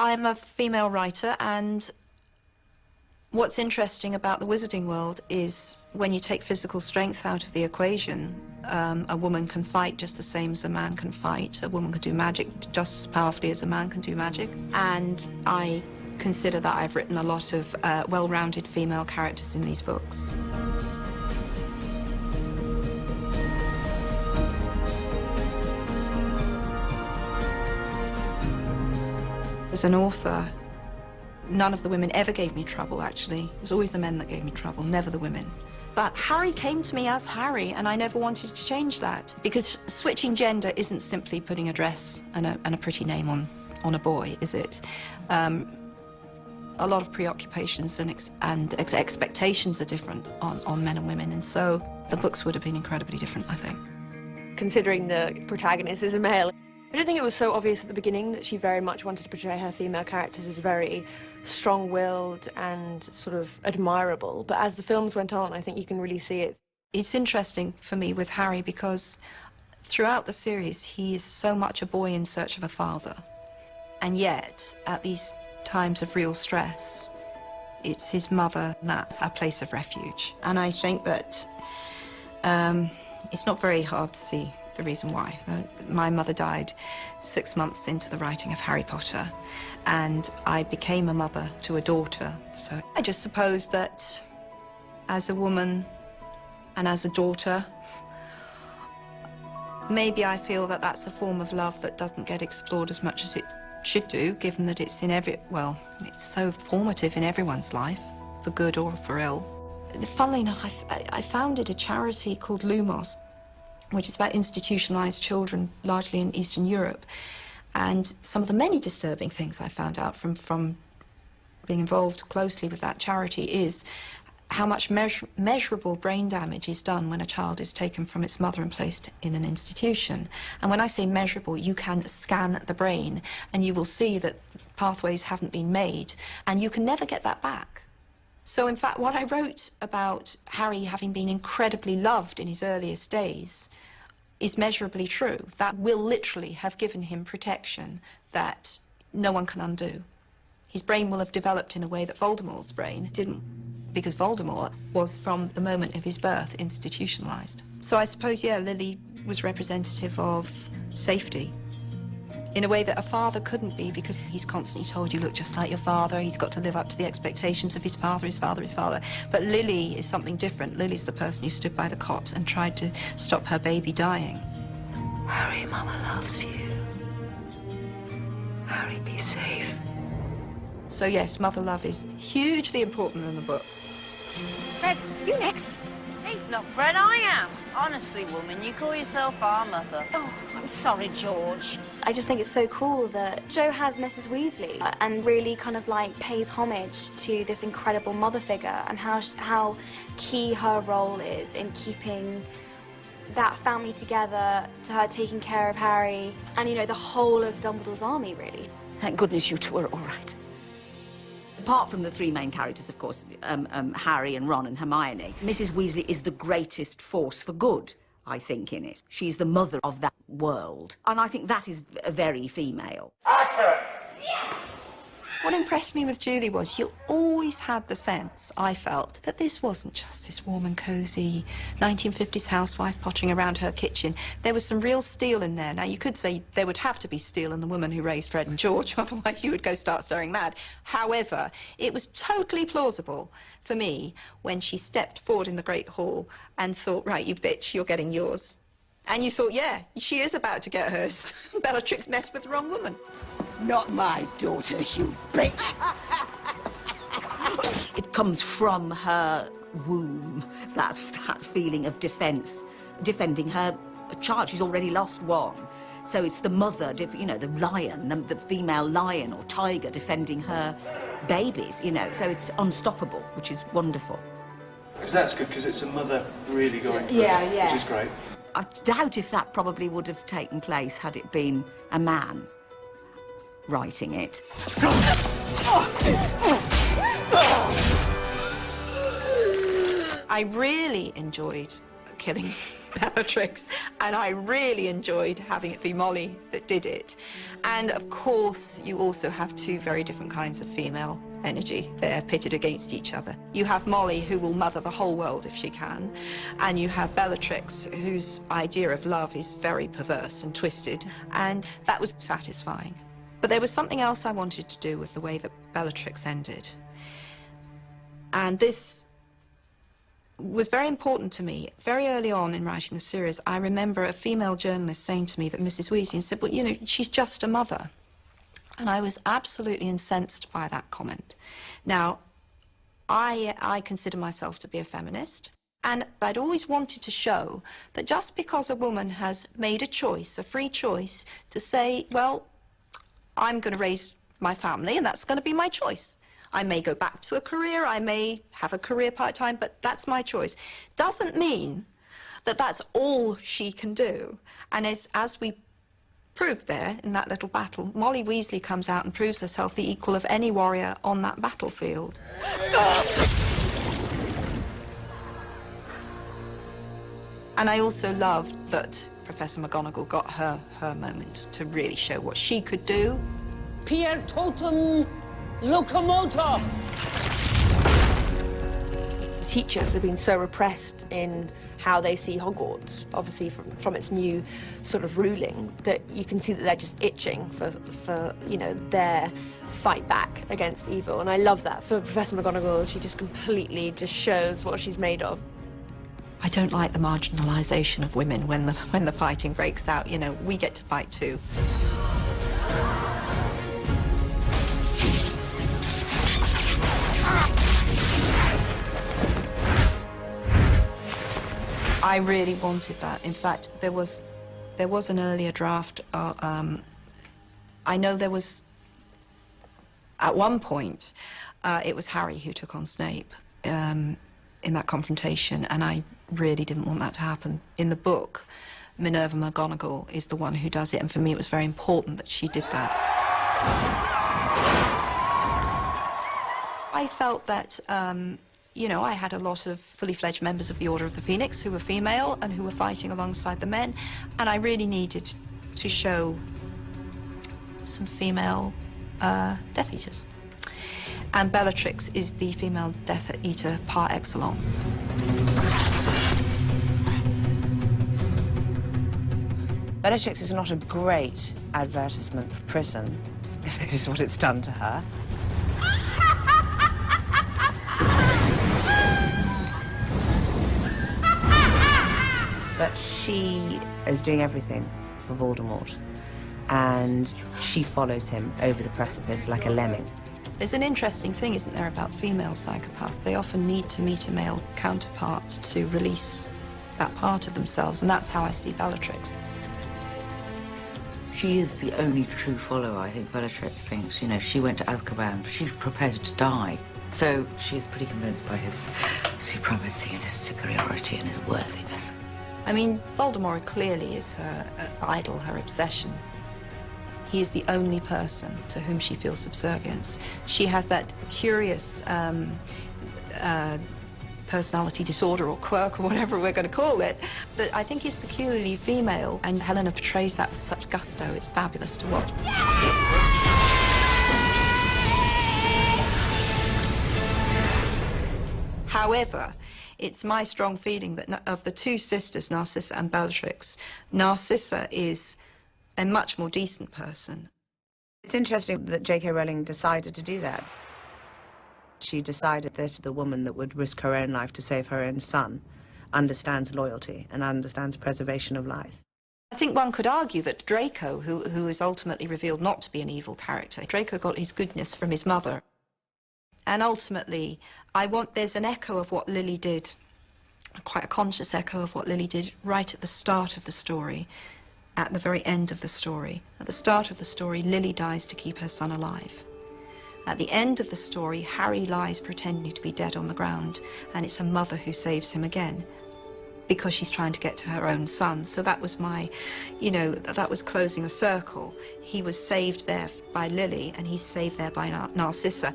I'm a female writer, and what's interesting about the wizarding world is when you take physical strength out of the equation, a woman can fight just the same as a man can fight. A woman can do magic just as powerfully as a man can do magic. And I consider that I've written a lot of well-rounded female characters in these books. As an author, none of the women ever gave me trouble, actually. It was always the men that gave me trouble, never the women. But Harry came to me as Harry, and I never wanted to change that. Because switching gender isn't simply putting a dress and a pretty name on a boy, is it? A lot of preoccupations and expectations are different on men and women, and so the books would have been incredibly different, I think. Considering the protagonist is a male, I don't think it was so obvious at the beginning that she very much wanted to portray her female characters as very strong-willed and sort of admirable, but as the films went on, I think you can really see it. It's interesting for me with Harry because throughout the series he is so much a boy in search of a father, and yet at these times of real stress it's his mother that's our place of refuge. And I think that it's not very hard to see the reason why. My mother died 6 months into the writing of Harry Potter, and I became a mother to a daughter. So I just suppose that as a woman and as a daughter, maybe I feel that that's a form of love that doesn't get explored as much as it should do, given that it's it's so formative in everyone's life, for good or for ill. Funnily enough, I founded a charity called Lumos, which is about institutionalized children, largely in Eastern Europe. And some of the many disturbing things I found out from being involved closely with that charity is how much measurable brain damage is done when a child is taken from its mother and placed in an institution. And when I say measurable, you can scan the brain and you will see that pathways haven't been made, and you can never get that back. So in fact, what I wrote about Harry having been incredibly loved in his earliest days is measurably true. That will literally have given him protection that no one can undo. His brain will have developed in a way that Voldemort's brain didn't, because Voldemort was, from the moment of his birth, institutionalized. So I suppose, yeah, Lily was representative of safety in a way that a father couldn't be, because he's constantly told, you look just like your father, he's got to live up to the expectations of his father, his father, his father. But Lily is something different. Lily's the person who stood by the cot and tried to stop her baby dying. Harry, Mama loves you. Harry, be safe. So yes, mother love is hugely important in the books. Fred, you next. He's not Fred, I am. Honestly, woman, you call yourself our mother. Oh, I'm sorry, George. I just think it's so cool that Jo has Mrs. Weasley and really kind of like pays homage to this incredible mother figure and how key her role is in keeping that family together, to her taking care of Harry and, you know, the whole of Dumbledore's army, really. Thank goodness you two are all right. Apart from the three main characters, of course, Harry and Ron and Hermione, Mrs. Weasley is the greatest force for good, I think, in it. She's the mother of that world. And I think that is very female. What impressed me with Julie was you always had the sense, I felt, that this wasn't just this warm and cosy 1950s housewife pottering around her kitchen. There was some real steel in there. Now, you could say there would have to be steel in the woman who raised Fred and George, otherwise you would go start staring mad. However, it was totally plausible for me when she stepped forward in the Great Hall and thought, right, you bitch, you're getting yours. And you thought, yeah, she is about to get hers. Bellatrix messed with the wrong woman. Not my daughter, you bitch! It comes from her womb, that feeling of defence, defending her child. She's already lost one. So it's the mother, you know, the lion, the female lion or tiger defending her babies, you know. So it's unstoppable, which is wonderful. Because that's good, because it's a mother really going through it, which is great. I doubt if that probably would have taken place had it been a man writing it. I really enjoyed killing Bellatrix, and I really enjoyed having it be Molly that did it. And of course, you also have two very different kinds of female energy. They're pitted against each other. You have Molly, who will mother the whole world if she can, and you have Bellatrix, whose idea of love is very perverse and twisted, and that was satisfying. But there was something else I wanted to do with the way that Bellatrix ended. And this was very important to me. Very early on in writing the series, I remember a female journalist saying to me that Mrs. Weasley said, well, you know, she's just a mother. And I was absolutely incensed by that comment. Now, I consider myself to be a feminist, and I'd always wanted to show that just because a woman has made a choice, a free choice, to say, well, I'm going to raise my family, and that's going to be my choice. I may go back to a career, I may have a career part-time, but that's my choice. Doesn't mean that that's all she can do. And as we proved there in that little battle, Molly Weasley comes out and proves herself the equal of any warrior on that battlefield. And I also loved that Professor McGonagall got her moment to really show what she could do. Pier totum locomotor! Teachers have been so repressed in how they see Hogwarts, obviously from its new sort of ruling, that you can see that they're just itching for you know, their fight back against evil. And I love that for Professor McGonagall. She just completely just shows what she's made of. I don't like the marginalisation of women when the fighting breaks out. You know, we get to fight too. I really wanted that. In fact, there was an earlier draft. I know there was, at one point, it was Harry who took on Snape in that confrontation, and I really didn't want that to happen. In the book, Minerva McGonagall is the one who does it, and for me it was very important that she did that. I felt that you know, I had a lot of fully fledged members of the Order of the Phoenix who were female and who were fighting alongside the men, and I really needed to show some female Death Eaters. And Bellatrix is the female Death Eater par excellence. Bellatrix is not a great advertisement for prison, if this is what it's done to her. But she is doing everything for Voldemort, and she follows him over the precipice like a lemming. There's an interesting thing, isn't there, about female psychopaths? They often need to meet a male counterpart to release that part of themselves, and that's how I see Bellatrix. She is the only true follower, I think Bellatrix thinks. You know, she went to Azkaban, but she's prepared to die. So she's pretty convinced by his supremacy and his superiority and his worthiness. I mean, Voldemort clearly is her idol, her obsession. He is the only person to whom she feels subservience. She has that curious personality disorder or quirk or whatever we're going to call it, that I think is peculiarly female, and Helena portrays that with such gusto. It's fabulous to watch. However, it's my strong feeling that of the two sisters, Narcissa and Bellatrix, Narcissa is a much more decent person. It's interesting that J.K. Rowling decided to do that. She decided that the woman that would risk her own life to save her own son understands loyalty and understands preservation of life. I think one could argue that Draco, who is ultimately revealed not to be an evil character, Draco got his goodness from his mother. And ultimately, there's an echo of what Lily did, quite a conscious echo of what Lily did right at the start of the story, at the very end of the story. At the start of the story, Lily dies to keep her son alive. At the end of the story, Harry lies pretending to be dead on the ground, and it's her mother who saves him again, because she's trying to get to her own son. So that was my, you know, that was closing a circle. He was saved there by Lily, and he's saved there by Narcissa.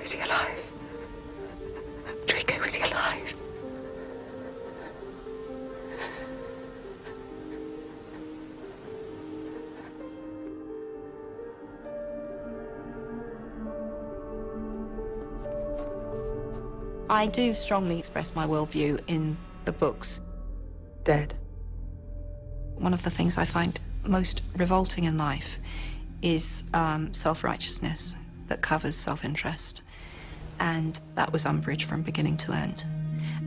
Is he alive? Draco, is he alive? I do strongly express my worldview in the books. Dead. One of the things I find most revolting in life is self-righteousness that covers self-interest. And that was Umbridge from beginning to end.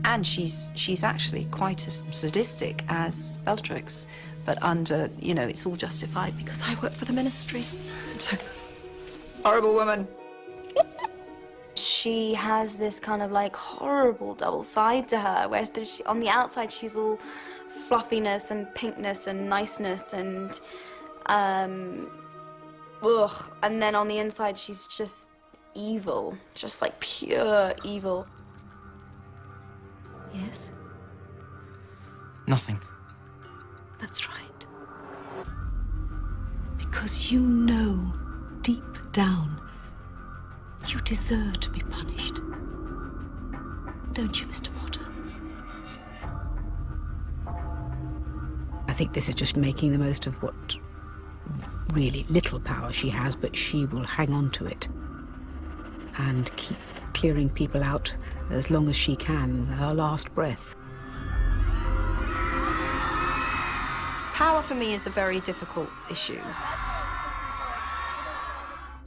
And she's actually quite as sadistic as Bellatrix, but under, you know, it's all justified because I work for the ministry. So, horrible woman. She has this kind of like horrible double side to her, whereas on the outside she's all fluffiness and pinkness and niceness and ugh, and then on the inside she's just evil, just like pure evil. Yes? Nothing. That's right. Because you know, deep down, you deserve to be punished. Don't you, Mr. Potter? I think this is just making the most of what really little power she has, but she will hang on to it and keep clearing people out as long as she can, her last breath. Power for me is a very difficult issue.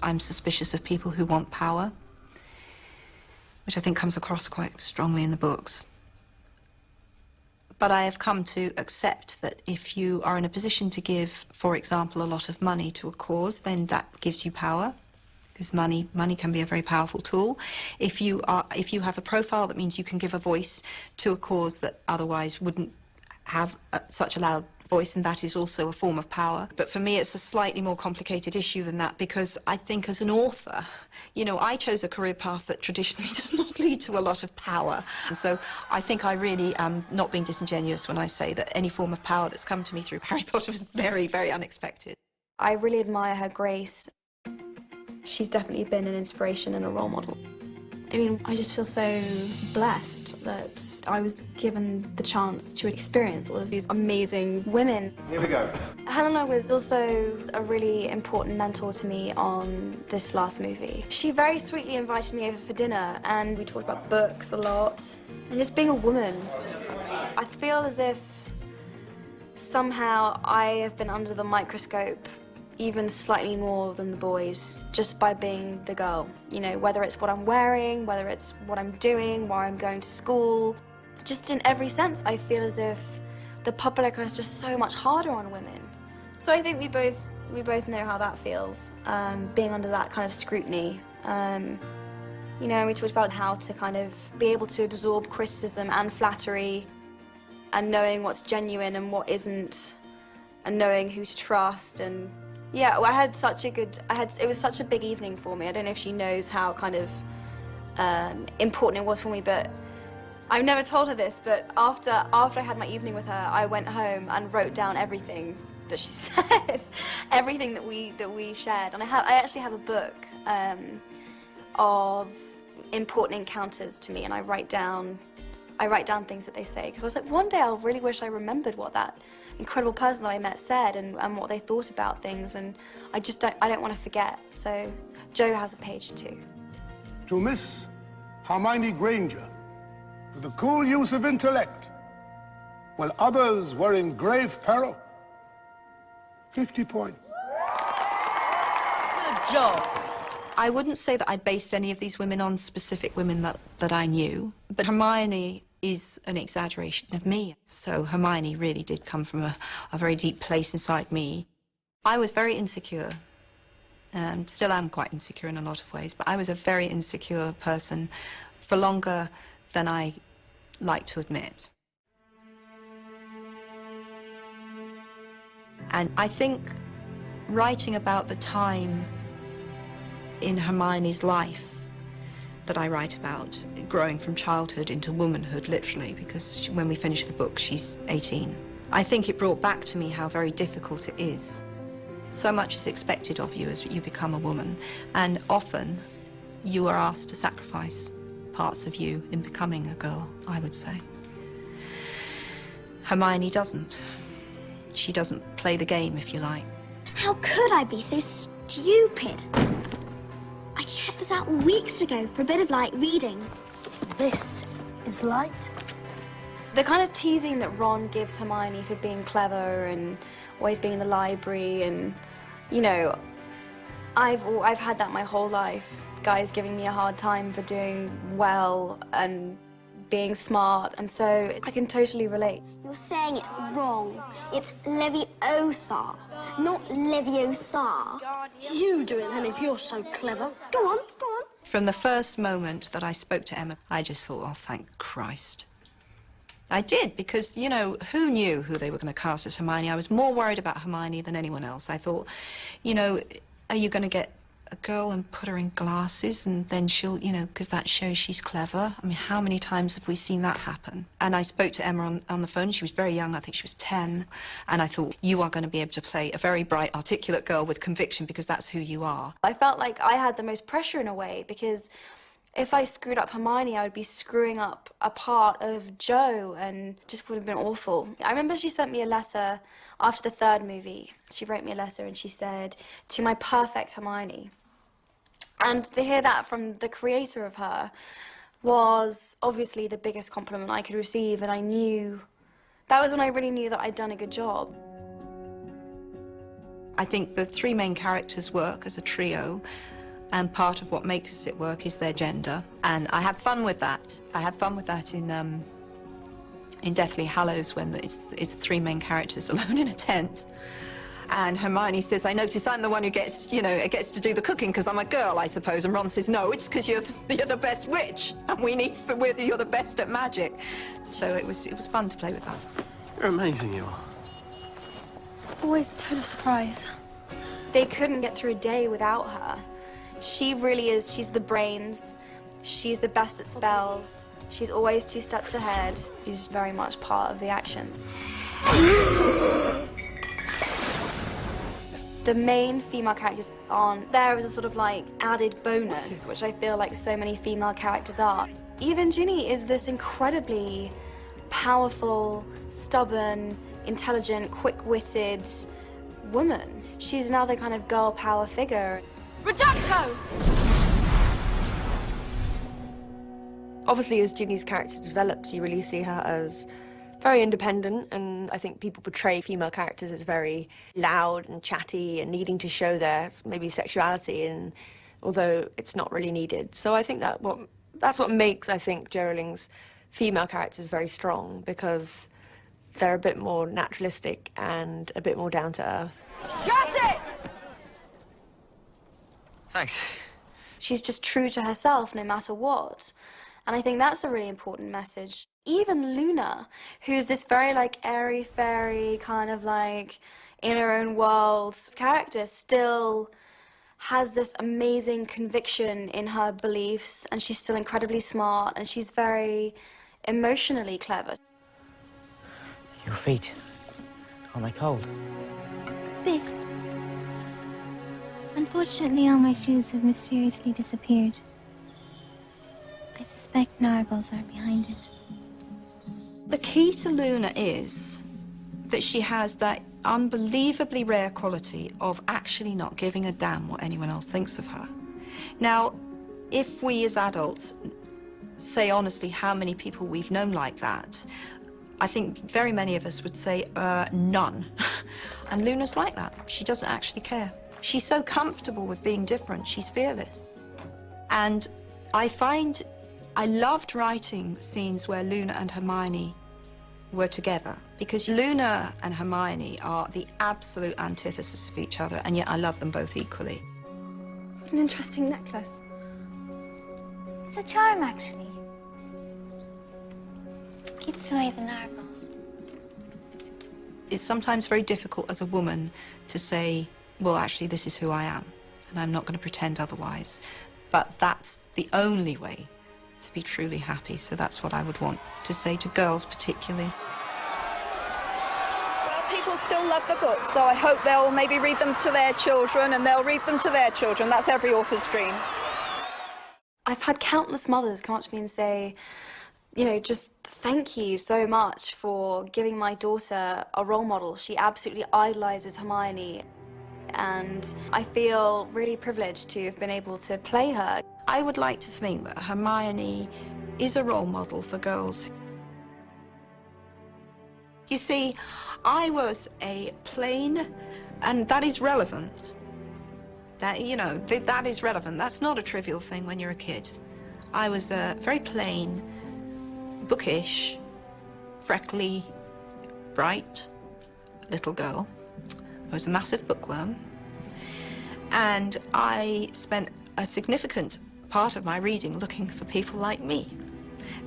I'm suspicious of people who want power, which I think comes across quite strongly in the books. But I have come to accept that if you are in a position to give, for example, a lot of money to a cause, then that gives you power, because money can be a very powerful tool. If you have a profile, that means you can give a voice to a cause that otherwise wouldn't have such a loud voice, and that is also a form of power. But for me, it's a slightly more complicated issue than that, because I think as an author, you know, I chose a career path that traditionally does not lead to a lot of power. And so I think I really am not being disingenuous when I say that any form of power that's come to me through Harry Potter was very, very unexpected. I really admire her grace. She's definitely been an inspiration and a role model. I mean, I just feel so blessed that I was given the chance to experience all of these amazing women. Here we go. Helena was also a really important mentor to me on this last movie. She very sweetly invited me over for dinner, and we talked about books a lot. And just being a woman, I feel as if somehow I have been under the microscope even slightly more than the boys, just by being the girl. You know, whether it's what I'm wearing, whether it's what I'm doing, where I'm going to school. Just in every sense, I feel as if the public is just so much harder on women. So I think we both know how that feels, being under that kind of scrutiny. You know, we talked about how to kind of be able to absorb criticism and flattery, and knowing what's genuine and what isn't, and knowing who to trust. And yeah, well, it was such a big evening for me. I don't know if she knows how kind of important it was for me, but I've never told her this, but after I had my evening with her, I went home and wrote down everything that she said, everything that we shared. And I actually have a book of important encounters to me, and I write down things that they say, because I was like, one day I'll really wish I remembered what that incredible person that I met said and what they thought about things, and I don't want to forget. So Jo has a page too. To Miss Hermione Granger, for the cool use of intellect, while others were in grave peril. 50 points. Good job. I wouldn't say that I based any of these women on specific women that I knew, but Hermione is an exaggeration of me. So Hermione really did come from a very deep place inside me. I was very insecure, and still am quite insecure in a lot of ways, but I was a very insecure person for longer than I like to admit. And I think writing about the time in Hermione's life that I write about, growing from childhood into womanhood, literally, because when we finish the book, she's 18. I think it brought back to me how very difficult it is. So much is expected of you as you become a woman, and often you are asked to sacrifice parts of you in becoming a girl, I would say. Hermione doesn't. She doesn't play the game, if you like. How could I be so stupid? I checked this out weeks ago for a bit of light reading. This is light. The kind of teasing that Ron gives Hermione for being clever and always being in the library, and, you know, I've had that my whole life. Guys giving me a hard time for doing well and being smart, and so I can totally relate. You're saying it wrong. It's Leviosa, not Leviosa. You do it then if you're so clever. Go on, go on. From the first moment that I spoke to Emma, I just thought, oh, thank Christ. I did, because, you know, who knew who they were going to cast as Hermione? I was more worried about Hermione than anyone else. I thought, you know, are you going to get a girl and put her in glasses and then she'll, you know, because that shows she's clever? I mean, how many times have we seen that happen? And I spoke to Emma on the phone. She was very young. I think she was 10. And I thought, you are going to be able to play a very bright, articulate girl with conviction, because that's who you are. I felt like I had the most pressure in a way, because if I screwed up Hermione, I would be screwing up a part of Jo, and just would have been awful. I remember she sent me a letter after the third movie. She wrote me a letter and she said, "To my perfect Hermione." And to hear that from the creator of her was obviously the biggest compliment I could receive, and I knew, that was when I really knew that I'd done a good job. I think the three main characters work as a trio, and part of what makes it work is their gender. And I have fun with that. I have fun with that in Deathly Hallows, when it's three main characters alone in a tent. And Hermione says, I notice I'm the one who gets, you know, gets to do the cooking because I'm a girl, I suppose. And Ron says, no, it's because you're the best witch, and you're the best at magic. So it was fun to play with that. You're amazing, you are. Always a total surprise. They couldn't get through a day without her. She really is, she's the brains, she's the best at spells, she's always 2 steps ahead. She's very much part of the action. The main female characters aren't there as a sort of like added bonus, which I feel like so many female characters are. Even Ginny is this incredibly powerful, stubborn, intelligent, quick-witted woman. She's another kind of girl power figure. Reducto! Obviously, as Ginny's character develops, you really see her as very independent, and I think people portray female characters as very loud and chatty and needing to show their maybe sexuality, and although it's not really needed. So I think that's what makes, I think, Jo Rowling's female characters very strong, because they're a bit more naturalistic and a bit more down to earth. Shut it! Thanks. She's just true to herself no matter what. And I think that's a really important message. Even Luna, who's this very, like, airy-fairy, kind of, like, in her own world character, still has this amazing conviction in her beliefs, and she's still incredibly smart, and she's very emotionally clever. Your feet, aren't they cold? Bit. Unfortunately, all my shoes have mysteriously disappeared. I suspect nargles are behind it. The key to Luna is that she has that unbelievably rare quality of actually not giving a damn what anyone else thinks of her. Now, if we as adults say honestly how many people we've known like that, I think very many of us would say none. And Luna's like that. She doesn't actually care. She's so comfortable with being different. She's fearless. And I loved writing scenes where Luna and Hermione were together, because Luna and Hermione are the absolute antithesis of each other, and yet I love them both equally. What an interesting necklace. It's a charm, actually. Keeps away the nargles. It's sometimes very difficult as a woman to say, well, actually, this is who I am, and I'm not going to pretend otherwise. But that's the only way to be truly happy, so that's what I would want to say to girls particularly. Well, people still love the books, so I hope they'll maybe read them to their children, and they'll read them to their children. That's every author's dream. I've had countless mothers come up to me and say, you know, just thank you so much for giving my daughter a role model. She absolutely idolizes Hermione, and I feel really privileged to have been able to play her. I would like to think that Hermione is a role model for girls. You see, I was a plain, and that is relevant. That, you know, that is relevant. That's not a trivial thing when you're a kid. I was a very plain, bookish, freckly, bright little girl. I was a massive bookworm. And I spent a significant part of my reading looking for people like me.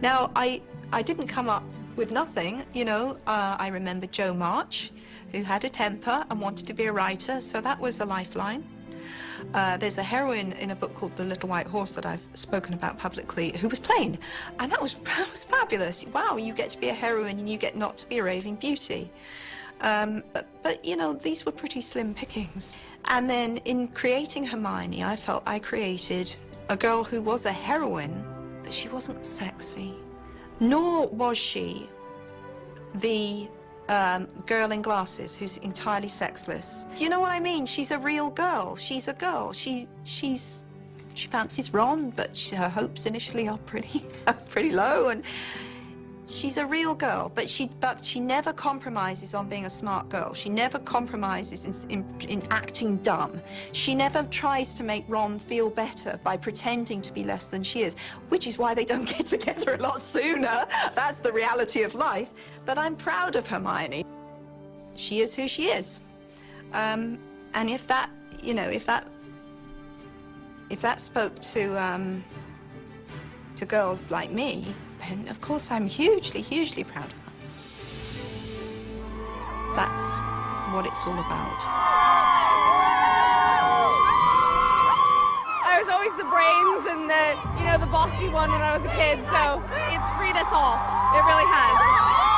Now, I didn't come up with nothing, you know. I remember Jo March, who had a temper and wanted to be a writer, so that was a lifeline. There's a heroine in a book called The Little White Horse that I've spoken about publicly, who was plain, and that was fabulous. Wow, you get to be a heroine and you get not to be a raving beauty. But you know, these were pretty slim pickings. And then in creating Hermione, I felt I created a girl who was a heroine, but she wasn't sexy, nor was she the girl in glasses who's entirely sexless. Do you know what I mean? She's a real girl. She's a girl. She fancies Ron, but her hopes initially are pretty low, and she's a real girl. But she never compromises on being a smart girl. She never compromises in acting dumb. She never tries to make Ron feel better by pretending to be less than she is, which is why they don't get together a lot sooner. That's the reality of life. But I'm proud of Hermione. She is who she is. And if that, you know, if that spoke to girls like me, then of course I'm hugely, hugely proud of her. That's what it's all about. I was always the brains and the, you know, the bossy one when I was a kid, so it's freed us all. It really has.